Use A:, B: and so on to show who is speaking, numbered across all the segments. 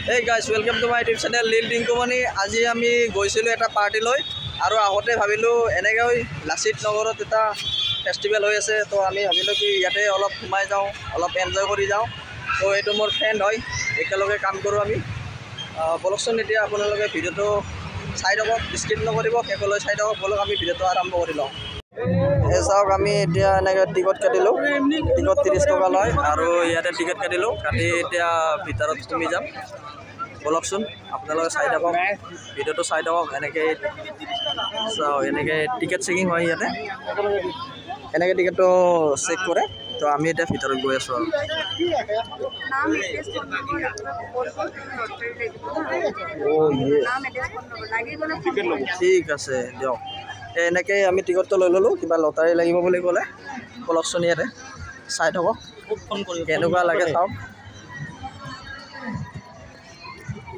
A: Hey guys, welcome to my YouTube channel Lil Dinkumani. আজি আমি গৈছিলো এটা পাৰ্টি লৈ আৰু আগতে ভাবিলো এনেকৈ লাচিত নগৰত এটা ফেষ্টিভেল হৈ আছে তো আমি ভাবিলো কি ইয়াতে অলপ ঘুমাই যাওঁ অলপ এনজয় কৰি যাওঁ তো এইটো মোৰ ফ্ৰেণ্ড হয় একেলগে কাম কৰোঁ আমি বলকচোন এতিয়া আপোনালোকে ভিডিঅ'টো চাই থাকক স্কিপ নকৰিব শেষলৈ চাই থাকক বলক আমি ভিডিঅ'টো আৰম্ভ কৰি লওঁ এই চাওক আমি এতিয়া এনেকৈ টিকট কাটিলোঁ টিকট 30 টকা লয় আৰু ইয়াতে টিকট কাটিলোঁ কাটি এতিয়া ভিতৰত সোমাই যাম বলকচোন আপোনালোকে চাই থাকক ভিডিঅ'টো চাই থাকক এনেকৈ চাওক এনেকৈ টিকেট চেকিং হয় ইয়াতে এনেকৈ টিকেটটো চেক কৰে তো আমি এতিয়া ভিতৰত গৈ আছোঁ আৰু ঠিক আছে দিয়ক এনেকৈ আমি টিকটটো লৈ ল'লোঁ কিবা লটাৰী লাগিব বুলি ক'লে বলকচোন ইয়াতে চাই থাকক কেনেকুৱা লাগে চাওক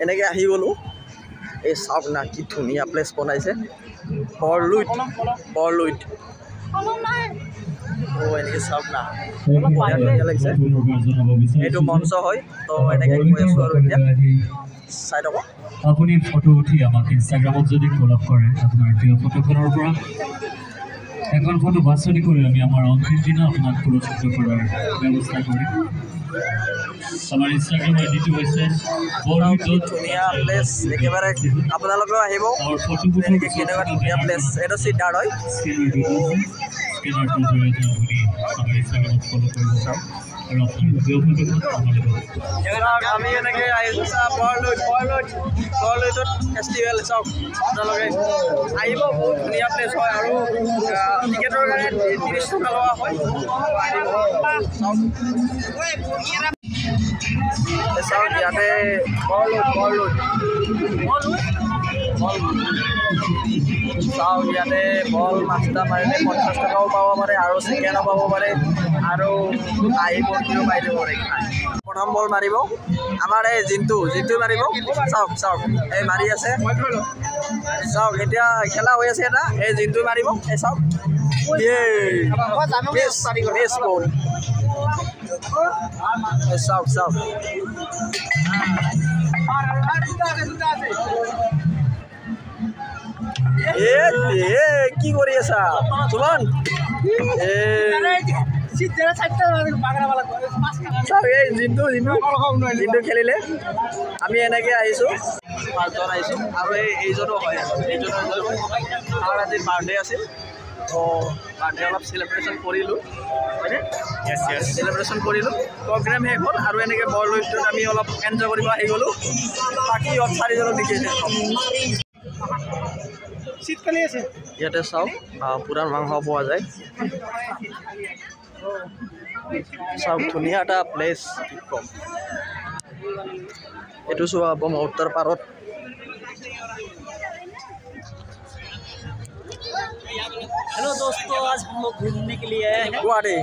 A: এনেকৈ আহি গ'লোঁ এই চাওক না কি ধুনীয়া প্লেচ বনাইছে বৰলুইত এনেকৈ চাওক না ধুনীয়া লাগিছে এইটো মঞ্চ হয় তো এনেকৈ গৈ আছোঁ আৰু এতিয়া চাই থাকক
B: আপুনি ফটো উঠি আমাক ইনষ্টাগ্ৰামত যদি ফ'ল' কৰে আপোনাৰ প্ৰিয় ফটোখনৰ পৰা এখন ফটো বাছনি কৰি আমি আমাৰ অন্তিম দিনা আপোনাক পুৰস্কৃত কৰাৰ ব্যৱস্থা কৰিম আমাৰ ইনষ্টাগ্ৰাম আইডিটো হৈছে
A: ধুনীয়া প্লেচ একেবাৰে আপোনালোকেও আহিব এনেকৈ কেনেকুৱা ধুনীয়া প্লেচ এইটো চিটাৰ হয়
B: স্কেনাৰটোৰ জৰিয়তে আপুনি আমাৰ ইনষ্টাগ্ৰামত ফ'ল' কৰিব চাওক আৰু আপোনাৰ প্ৰিয় ফটোখন
A: আমি এনেকৈ আহিছোঁ বৰলুইটত ফেষ্টিভেল চাওক আপোনালোকে আহিব বহুত ধুনীয়া প্লেচ হয় আৰু টিকেটৰ কাৰণে 30 টকা লোৱা হয় চাওক ইয়াতে বৰলুইট চাওক ইয়াতে বল মাছটা মাৰিলে 50 টকাও পাব পাৰে আৰু চিকেনো পাব পাৰে আৰু আহি বলটিও পাই দিব পাৰে প্ৰথম বল মাৰিব আমাৰ এই জিন্তু মাৰিব চাওক এই মাৰি আছে চাওক এতিয়া খেলা হৈ আছে এটা এই জিন্তু মাৰিব এই চাওক বল চাওক কি কৰি আছা সুমন এই জিন্তু খেলিলে আমি এনেকৈ আহিছোঁ 5জন আহিছোঁ আৰু এইজনো হয় আমাৰ আজি বাৰ্থডে আছিল তো বাৰ্থডে অলপ চেলিব্ৰেশ্যন কৰিলোঁ হয়নে চেলিব্ৰেশ্যন কৰিলোঁ প্ৰগ্ৰেম শেষ হ'ল আৰু এনেকৈ বৰলুইটত আমি অলপ এনজয় কৰিব আহি গ'লোঁ বাকী 4জনক দেখিছে ইয়াতে চাওক পুৰাণ মাংস পোৱা যায় চাওক ধুনীয়া এটা প্লেচ কি ক'ম এইটো চোৱা ব্ৰহ্মপুত্ৰৰ পাৰত
C: हेलो दोस्तों आज हम लोग घूमने के लिए आए हैं गुवाहाटी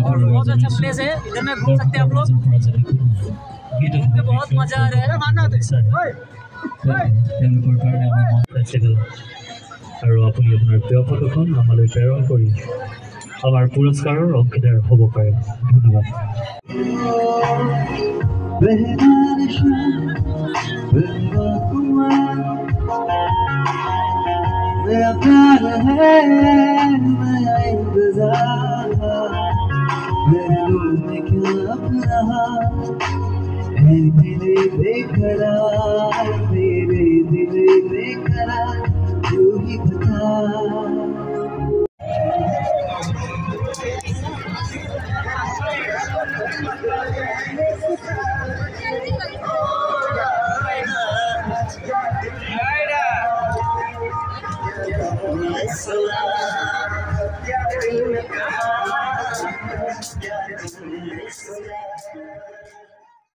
C: और बहुत अच्छा प्लेस है इधर में घूम सकते हैं आप लोग घूम के बहुत मजा आ रहा है
B: আৰু আপুনি আপোনাৰ প্ৰিয় ফটোখন আমালৈ প্ৰেৰণ কৰি আমাৰ পুৰস্কাৰৰ অংশীদাৰ হ'ব পাৰে ধন্যবাদ मेरा प्यार है नया इंतजार मेरे दिल में क्या अपना है मेरे बेकरार मेरे दिल बेकरार तू ही बता So